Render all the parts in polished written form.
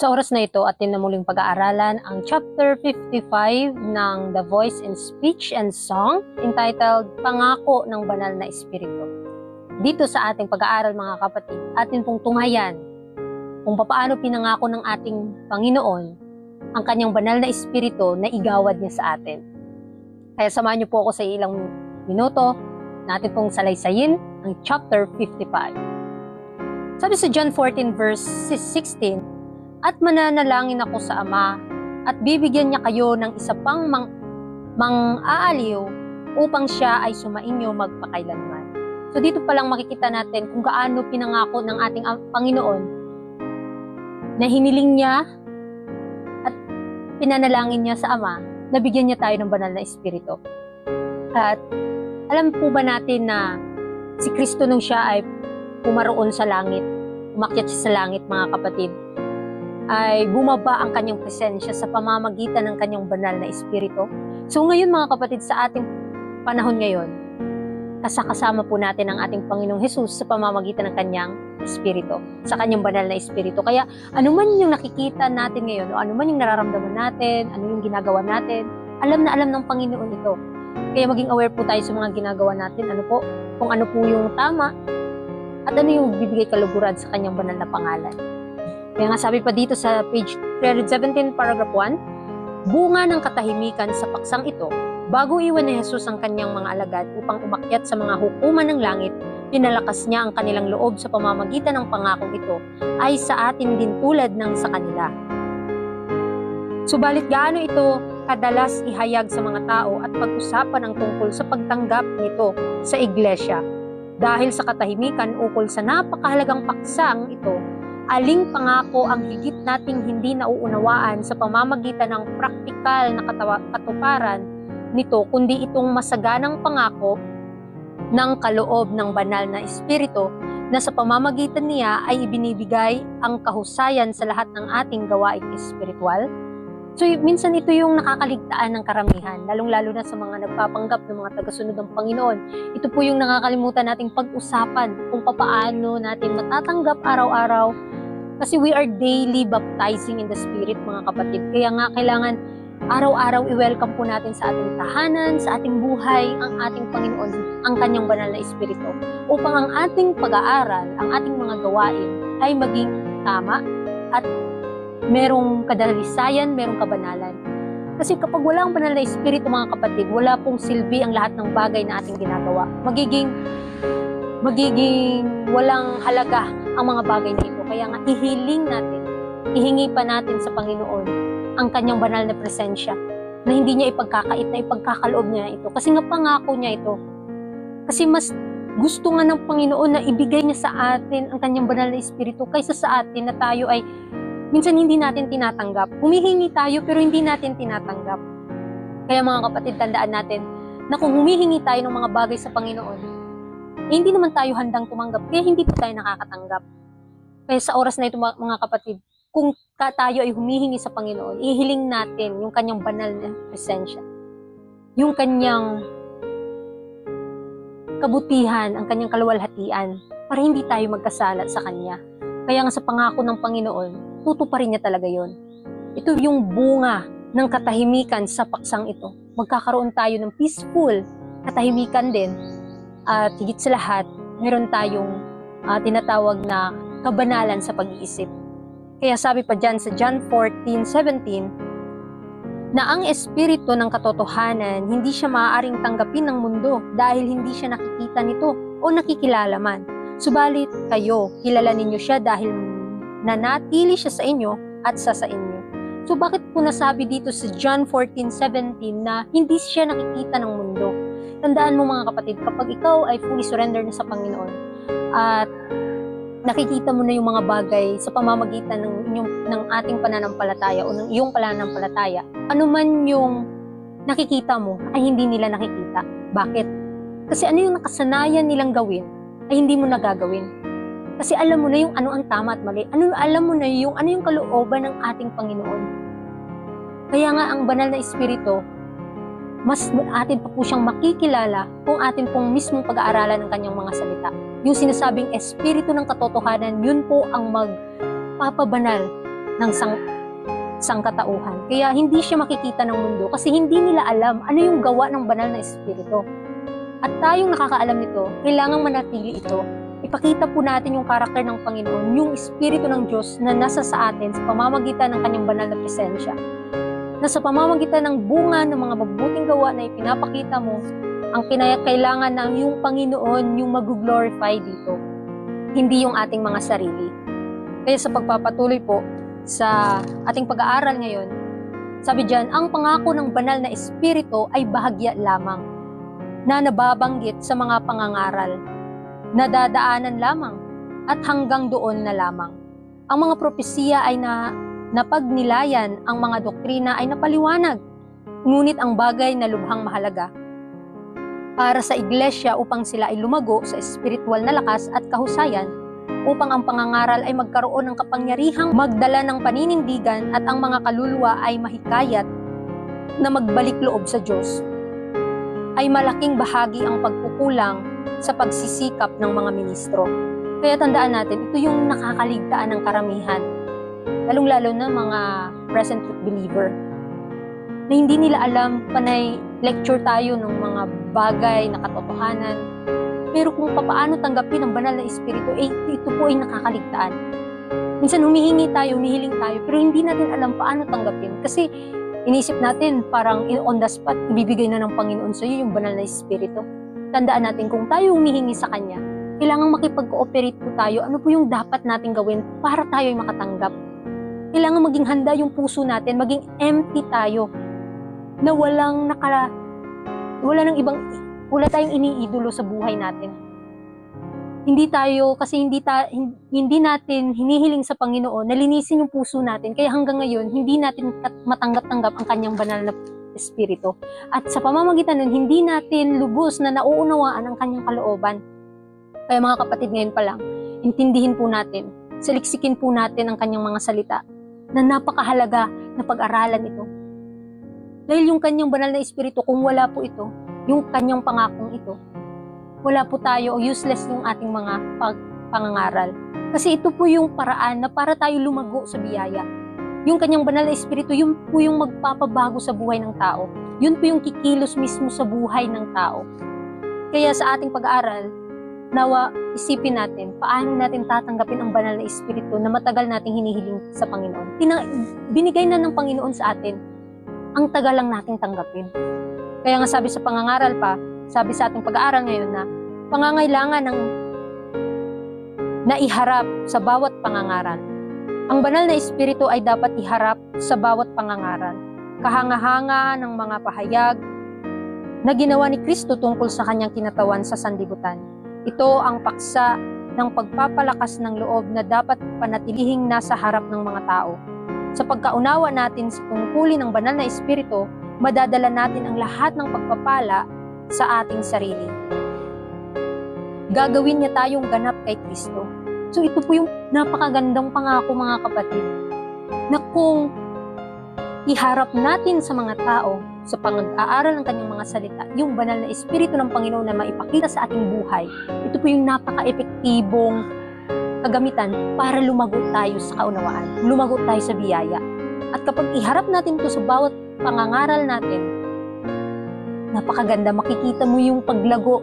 Sa oras na ito, atin na muling pag-aaralan ang chapter 55 ng The Voice in Speech and Song entitled Pangako ng Banal na Espiritu. Dito sa ating pag-aaral mga kapatid, atin pong tunghayan kung paano pinangako ng ating Panginoon ang kanyang banal na espiritu na igawad niya sa atin. Kaya samahan niyo po ako sa ilang minuto natin pong salaysayin ang chapter 55. Sabi sa John 14 verse 16, "At mananalangin ako sa Ama, at bibigyan niya kayo ng isa pang mang-aaliw upang siya ay sumainyo magpakailanman." So dito pa lang makikita natin kung gaano pinangako ng ating Panginoon na hiniling niya at pinanalangin niya sa Ama na bigyan niya tayo ng banal na espiritu. At alam po ba natin na si Kristo nung siya ay pumaroon sa langit, umakyat siya sa langit mga kapatid, ay bumaba ang kanyang presensya sa pamamagitan ng kanyang banal na espiritu. So ngayon mga kapatid, sa ating panahon ngayon, kasama po natin ang ating Panginoong Hesus sa pamamagitan ng kanyang espiritu, sa kanyang banal na espiritu. Kaya ano man yung nakikita natin ngayon, o ano man yung nararamdaman natin, ano yung ginagawa natin, alam na alam ng Panginoon ito. Kaya maging aware po tayo sa mga ginagawa natin, kung ano po yung tama, at ano yung bibigay kaluguran sa kanyang banal na pangalan. Kaya nga sabi pa dito sa page 317 paragraph 1, "Bunga ng katahimikan sa paksang ito, bago iwan ni Jesus ang kanyang mga alagad upang umakyat sa mga hukuman ng langit, pinalakas niya ang kanilang loob sa pamamagitan ng pangakong ito, ay sa atin din tulad ng sa kanila. Subalit gaano ito kadalas ihayag sa mga tao at pag-usapan ang tungkol sa pagtanggap nito sa iglesia. Dahil sa katahimikan ukol sa napakahalagang paksang ito, aling pangako ang higit nating hindi nauunawaan sa pamamagitan ng praktikal na katuparan nito, kundi itong masaganang pangako ng kaloob ng banal na espiritu na sa pamamagitan niya ay ibinibigay ang kahusayan sa lahat ng ating gawaing espiritual." So minsan ito yung nakakaligtaan ng karamihan, lalong-lalo na sa mga nagpapanggap ng mga tagasunod ng Panginoon. Ito po yung nakakalimutan nating pag-usapan kung paano natin matatanggap araw-araw. Kasi we are daily baptizing in the Spirit mga kapatid. Kaya nga kailangan araw-araw i-welcome po natin sa ating tahanan, sa ating buhay, ang ating Panginoon, ang kanyang banal na espiritu. Upang ang ating pag-aaral, ang ating mga gawain ay maging tama at merong kadalisayan, merong kabanalan. Kasi kapag wala ang banal na espiritu mga kapatid, wala pong silbi ang lahat ng bagay na ating ginagawa. Magiging walang halaga ang mga bagay na ito. Kaya nga ihiling natin, ihingi pa natin sa Panginoon ang kanyang banal na presensya na hindi niya ipagkakait na ipagkakaloob niya ito. Kasi nga pangako niya ito. Kasi mas gusto nga ng Panginoon na ibigay niya sa atin ang kanyang banal na espiritu kaysa sa atin na tayo ay minsan hindi natin tinatanggap. Humihingi tayo pero hindi natin tinatanggap. Kaya mga kapatid, tandaan natin na kung humihingi tayo ng mga bagay sa Panginoon, hindi naman tayo handang tumanggap, kaya hindi po tayo nakakatanggap. Kaya sa oras na ito mga kapatid, kung tayo ay humihingi sa Panginoon, ihiling natin yung kanyang banal na presensya, yung kanyang kabutihan, ang kanyang kaluwalhatian, para hindi tayo magkasala sa Kanya. Kaya nga sa pangako ng Panginoon, tutuparin niya talaga yon. Ito yung bunga ng katahimikan sa paksang ito. Magkakaroon tayo ng peaceful katahimikan din. At higit sa lahat, meron tayong tinatawag na kabanalan sa pag-iisip. Kaya sabi pa dyan sa John 14:17, na ang espiritu ng katotohanan, hindi siya maaaring tanggapin ng mundo dahil hindi siya nakikita nito o nakikilala man. Subalit kayo, kilala ninyo siya dahil nanatili siya sa inyo at sa inyo. So bakit po nasabi dito sa John 14:17 na hindi siya nakikita ng mundo? Tandaan mo mga kapatid, kapag ikaw ay fully surrender na sa Panginoon at nakikita mo na yung mga bagay sa pamamagitan ng ating pananampalataya o ng iyong pananampalataya, ano man yung nakikita mo ay hindi nila nakikita. Bakit? Kasi ano yung nakasanayan nilang gawin ay hindi mo nagagawin. Kasi alam mo na yung ano ang tama at mali. Alam mo na yung ano yung kalooban ng ating Panginoon. Kaya nga ang banal na espiritu, mas atin pa po siyang makikilala kung atin pong mismong pag-aaralan ng kanyang mga salita. Yung sinasabing espiritu ng katotohanan, yun po ang magpapabanal ng sangkatauhan. Kaya hindi siya makikita ng mundo kasi hindi nila alam ano yung gawa ng banal na espiritu. At tayong nakakaalam nito, kailangang manatili ito. Ipakita po natin yung karakter ng Panginoon, yung Espiritu ng Diyos na nasa sa atin sa pamamagitan ng kanyang banal na presensya. Na sa pamamagitan ng bunga ng mga mabubuting gawa na ipinapakita mo, ang kailangan ng yung Panginoon yung mag-glorify dito, hindi yung ating mga sarili. Kaya sa pagpapatuloy po sa ating pag-aaral ngayon, sabi diyan, ang pangako ng banal na Espiritu ay bahagya lamang na nababanggit sa mga pangangaral, nadadaanan lamang at hanggang doon na lamang. Ang mga propesiya ay napagnilayan, ang mga doktrina ay napaliwanag, ngunit ang bagay na lubhang mahalaga para sa iglesia upang sila ay lumago sa espiritual na lakas at kahusayan, upang ang pangangaral ay magkaroon ng kapangyarihang magdala ng paninindigan at ang mga kaluluwa ay mahikayat na magbalik loob sa Diyos, ay malaking bahagi ang pagkukulang sa pagsisikap ng mga ministro. Kaya tandaan natin, ito yung nakakaligtaan ng karamihan, lalong-lalo na mga present truth believer, na hindi nila alam, panay lecture tayo ng mga bagay na katotohanan, pero kung paano tanggapin ang banal na espiritu, ito po ay nakakaligtaan. Minsan humihingi tayo, humihiling tayo, pero hindi natin alam paano tanggapin. Kasi inisip natin parang on the spot, ibibigay na ng Panginoon sa iyo yung banal na espiritu. Tandaan natin, kung tayo humihingi sa Kanya, kailangan makipag-cooperate po tayo. Ano po yung dapat natin gawin para tayo ay makatanggap? Kailangan maging handa yung puso natin, maging empty tayo, na wala tayong iniidolo sa buhay natin. Hindi natin hinihiling sa Panginoon na linisin yung puso natin. Kaya hanggang ngayon, hindi natin matanggap-tanggap ang kanyang banal na espiritu. At sa pamamagitan nun, hindi natin lubos na nauunawaan ang kanyang kalooban. Kaya mga kapatid, ngayon pa lang, intindihin po natin, saliksikin po natin ang kanyang mga salita na napakahalaga na pag-aralan ito. Dahil yung kanyang banal na espiritu, kung wala po ito, yung kanyang pangakong ito, wala po tayo, useless yung ating mga pangangaral. Kasi ito po yung paraan na para tayo lumago sa biyaya. Yung kanyang banal na espiritu, yun po yung magpapabago sa buhay ng tao. Yun po yung kikilos mismo sa buhay ng tao. Kaya sa ating pag-aaral, nawa isipin natin, paano natin tatanggapin ang banal na espiritu na matagal nating hinihiling sa Panginoon. Binigay na ng Panginoon sa atin, ang tagal lang nating tanggapin. Kaya nga sabi sa pangangaral pa, sabi sa ating pag-aaral ngayon na pangangailangan ng naiharap sa bawat pangangaral. Ang banal na espiritu ay dapat iharap sa bawat pangangaral. Kahanga-hanga ng mga pahayag na ginawa ni Kristo tungkol sa kanyang kinatawan sa sanlibutan. Ito ang paksa ng pagpapalakas ng loob na dapat panatilihing nasa harap ng mga tao. Sa pagkaunawa natin sa tungkulin ng banal na espiritu, madadala natin ang lahat ng pagpapala sa ating sarili. Gagawin niya tayong ganap kay Kristo. So ito po yung napakagandang pangako, mga kapatid, na kung iharap natin sa mga tao sa pag-aaral ng kanyang mga salita, yung banal na espiritu ng Panginoon na maipakita sa ating buhay, ito po yung napaka-epektibong kagamitan para lumago tayo sa kaunawaan, lumago tayo sa biyaya. At kapag iharap natin ito sa bawat pangangaral natin, napakaganda, makikita mo yung paglago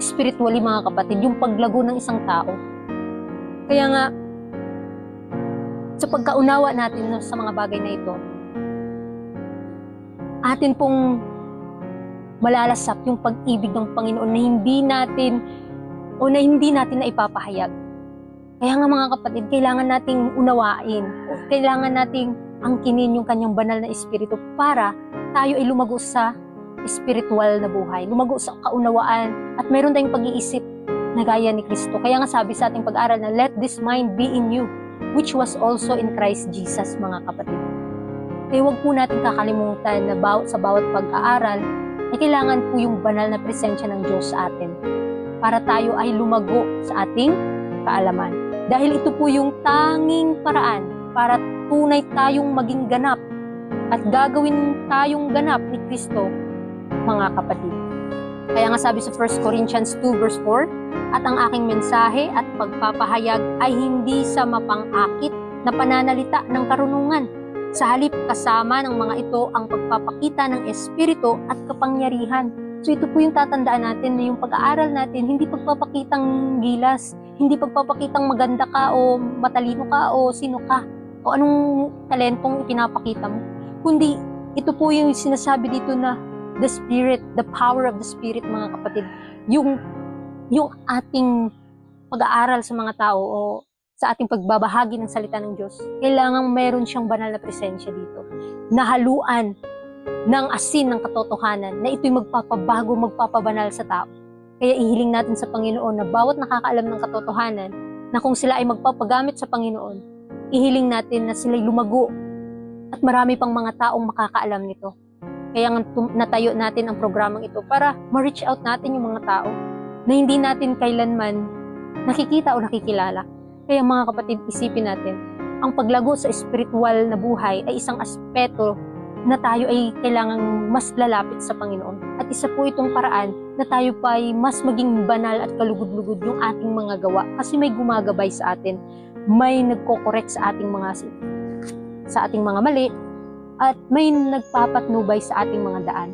spiritually, mga kapatid, yung paglago ng isang tao. Kaya nga, sa pagkaunawa natin sa mga bagay na ito, atin pong malalasap yung pag-ibig ng Panginoon na hindi natin na ipapahayag. Kaya nga, mga kapatid, kailangan nating unawain, kailangan nating angkinin yung kanyang banal na espiritu para tayo ay lumago sa spiritual na buhay, lumago sa kaunawaan at mayroon tayong pag-iisip na gaya ni Kristo. Kaya nga sabi sa ating pag-aaral na let this mind be in you, which was also in Christ Jesus, mga kapatid. Kaya huwag po natin kakalimutan na sa bawat pag-aaral ay kailangan po yung banal na presensya ng Diyos sa atin para tayo ay lumago sa ating kaalaman. Dahil ito po yung tanging paraan para tunay tayong maging ganap at gagawin tayong ganap ni Kristo, mga kapatid. Kaya nga sabi sa 1 Corinthians 2 verse 4, at ang aking mensahe at pagpapahayag ay hindi sa mapang-akit na pananalita ng karunungan. Sa halip kasama ng mga ito ang pagpapakita ng espiritu at kapangyarihan. So ito po yung tatandaan natin na yung pag-aaral natin, hindi pagpapakitang gilas, hindi pagpapakitang maganda ka o matalino ka o sino ka o anong talentong ipinapakita mo. Kundi ito po yung sinasabi dito na the Spirit, the power of the Spirit, mga kapatid. Yung ating pag-aaral sa mga tao o sa ating pagbabahagi ng salita ng Diyos, kailangan mayroon siyang banal na presensya dito. Nahaluan ng asin ng katotohanan na ito'y magpapabago, magpapabanal sa tao. Kaya ihiling natin sa Panginoon na bawat nakakaalam ng katotohanan na kung sila ay magpapagamit sa Panginoon, ihiling natin na sila'y lumago at marami pang mga taong makakaalam nito. Kaya natayo natin ang programang ito para ma-reach out natin yung mga tao na hindi natin kailanman nakikita o nakikilala. Kaya mga kapatid, isipin natin, ang paglago sa spiritual na buhay ay isang aspeto na tayo ay kailangang mas lalapit sa Panginoon. At isa po itong paraan na tayo pa ay mas maging banal at kalugod-lugod yung ating mga gawa kasi may gumagabay sa atin, may nagko-correct sa ating mga mali, at may nagpapatnubay sa ating mga daan.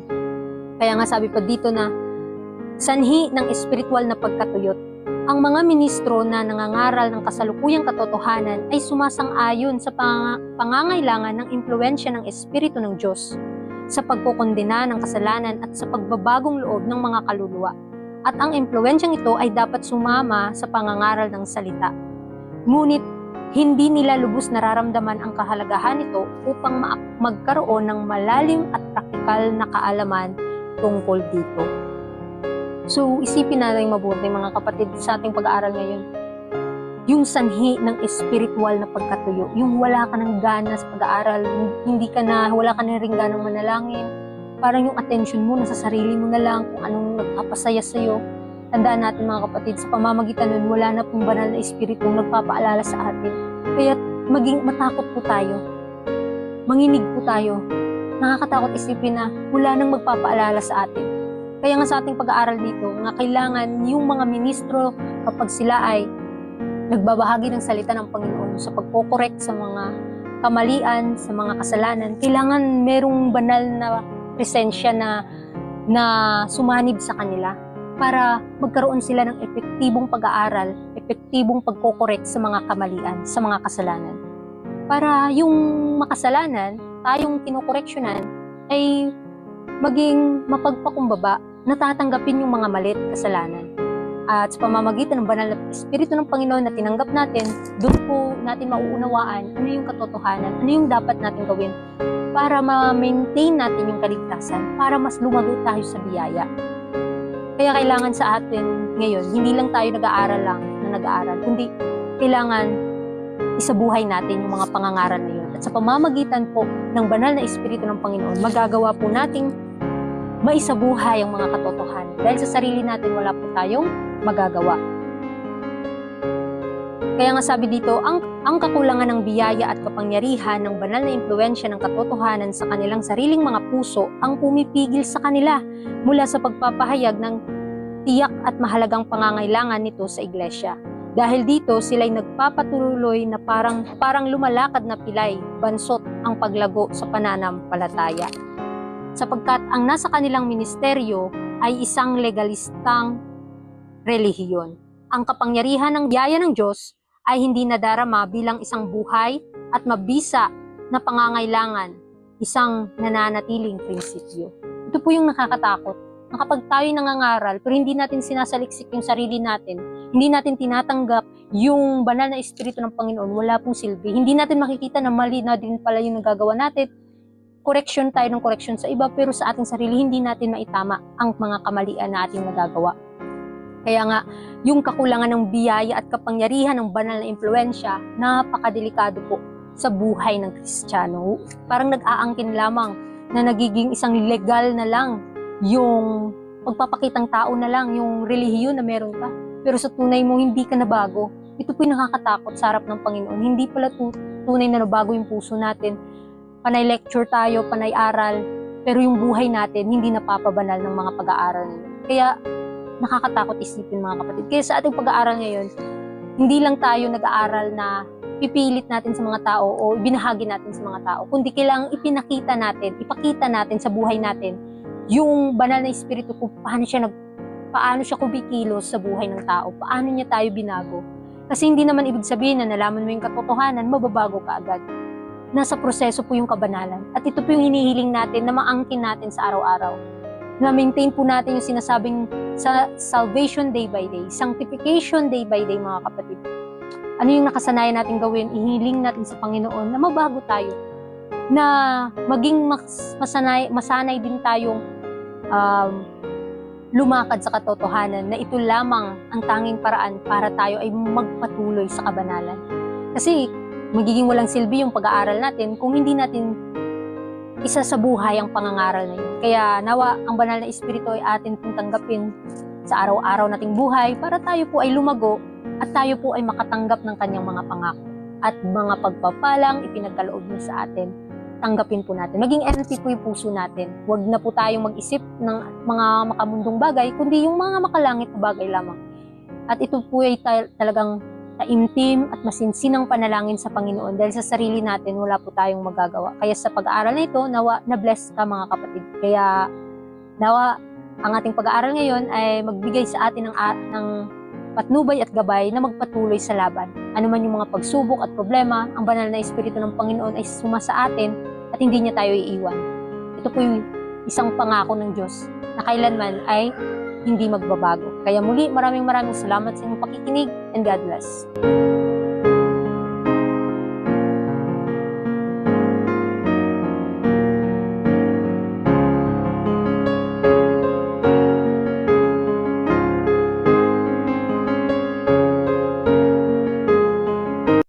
Kaya nga sabi pa dito na sanhi ng espiritual na pagkatuyot, ang mga ministro na nangangaral ng kasalukuyang katotohanan ay sumasang-ayon sa pangangailangan ng impluwensya ng Espiritu ng Diyos sa pagkukondena ng kasalanan at sa pagbabagong loob ng mga kaluluwa. At ang impluwensyang ito ay dapat sumama sa pangangaral ng salita. Ngunit hindi nila lubos nararamdaman ang kahalagahan nito upang magkaroon ng malalim at praktikal na kaalaman tungkol dito. So, isipin natin mabuti mga kapatid sa ating pag-aaral ngayon. Yung sanhi ng espiritual na pagkatuyo, yung wala ka ng gana sa pag-aaral, wala ka na rin ganang manalangin, parang yung attention mo nasa sarili mo na lang kung anong nagpapasaya sa'yo. Tandaan natin mga kapatid, sa pamamagitan nun, wala na pong banal na espiritu nagpapaalala sa atin. Kaya maging matakot po tayo, manginig po tayo. Nakakatakot isipin na wala nang magpapaalala sa atin. Kaya nga sa ating pag-aaral dito, nga kailangan yung mga ministro kapag sila ay nagbabahagi ng salita ng Panginoon sa pagko-correct sa mga kamalian, sa mga kasalanan, kailangan merong banal na presensya na sumanib sa kanila para magkaroon sila ng epektibong pag-aaral, epektibong pagko-correct sa mga kamalian, sa mga kasalanan. Para yung makasalanan, tayong kinokoreksyonan, ay maging mapagpakumbaba, natatanggapin yung mga mali at kasalanan. At sa pamamagitan ng banal na Espiritu ng Panginoon na tinanggap natin, doon po natin mauunawaan ano yung katotohanan, ano yung dapat natin gawin para ma-maintain natin yung kaligtasan, para mas lumago tayo sa biyaya. Kaya kailangan sa atin ngayon, hindi lang tayo nag-aaral, kundi kailangan isabuhay natin yung mga pangangaral na yun. At sa pamamagitan po ng banal na Espiritu ng Panginoon, magagawa po nating maisabuhay ang mga katotohanan. Dahil sa sarili natin, wala po tayong magagawa. Kaya nga sabi dito, ang kakulangan ng biyaya at kapangyarihan ng banal na impluwensya ng katotohanan sa kanilang sariling mga puso ang pumipigil sa kanila mula sa pagpapahayag ng tiyak at mahalagang pangangailangan nito sa iglesia. Dahil dito, sila'y nagpapatuloy na parang lumalakad na pilay, bansot ang paglago sa pananampalataya. Sapagkat ang nasa kanilang ministeryo ay isang legalistang relihiyon. Ang kapangyarihan ng biyaya ng Diyos ay hindi nadarama bilang isang buhay at mabisa na pangangailangan, isang nananatiling prinsipyo. Ito po yung nakakatakot. Na kapag tayo nangangaral, pero hindi natin sinasaliksik yung sarili natin, hindi natin tinatanggap yung banal na Espiritu ng Panginoon, wala pong silbi. Hindi natin makikita na mali na din pala yung nagagawa natin. Correction tayo ng correction sa iba, pero sa ating sarili, hindi natin maitama ang mga kamalian na ating nagagawa. Kaya nga, yung kakulangan ng biyaya at kapangyarihan ng banal na impluwensya, napakadelikado po sa buhay ng Kristiyano. Parang nag-aangkin lamang na nagiging isang legal na lang yung pagpapakitang tao na lang, yung relihiyon na meron ka. Pero sa tunay mo, hindi ka nabago. Ito po'y nakakatakot sa harap ng Panginoon. Hindi pala tunay na nabago yung puso natin. Panay lecture tayo, panay aral, pero yung buhay natin hindi napapabanal ng mga pag-aaral. Kaya nakakatakot isipin mga kapatid. Kaya sa ating pag-aaral ngayon, hindi lang tayo nag-aaral na ipipilit natin sa mga tao o ibinahagi natin sa mga tao, kundi kailangang ipakita natin sa buhay natin yung banal na espiritu kung paano siya kumikilos sa buhay ng tao, paano niya tayo binago. Kasi hindi naman ibig sabihin na nalaman mo yung katotohanan, mababago ka agad. Nasa proseso po yung kabanalan. At ito po yung hinihiling natin na maangkin natin sa araw-araw. Na maintain po natin yung sinasabing sa salvation day by day, sanctification day by day, mga kapatid. Ano yung nakasanayan natin gawin? Ihiling natin sa Panginoon na mabago tayo. Na maging masanay din tayong lumakad sa katotohanan na ito lamang ang tanging paraan para tayo ay magpatuloy sa kabanalan. Kasi magiging walang silbi yung pag-aaral natin kung hindi natin isa sa buhay ang pangangaral na yun. Kaya nawa ang banal na espiritu ay atin pong tanggapin sa araw-araw nating buhay para tayo po ay lumago at tayo po ay makatanggap ng kanyang mga pangako at mga pagpapalang ipinagkaloob niya sa atin. Tanggapin po natin. Maging empty po yung puso natin. Huwag na po tayong mag-isip ng mga makamundong bagay, kundi yung mga makalangit na bagay lamang. At ito po ay talagang taimtim at masinsinang panalangin sa Panginoon dahil sa sarili natin wala po tayong magagawa. Kaya sa pag-aaral na ito, nawa na-bless ka mga kapatid. Kaya nawa ang ating pag-aaral ngayon ay magbigay sa atin ng patnubay at gabay na magpatuloy sa laban. Ano man yung mga pagsubok at problema, ang banal na espiritu ng Panginoon ay suma sa atin at hindi niya tayo iiwan. Ito po yung isang pangako ng Diyos na kailanman ay hindi magbabago. Kaya muli, maraming salamat sa inyong pakikinig and God bless.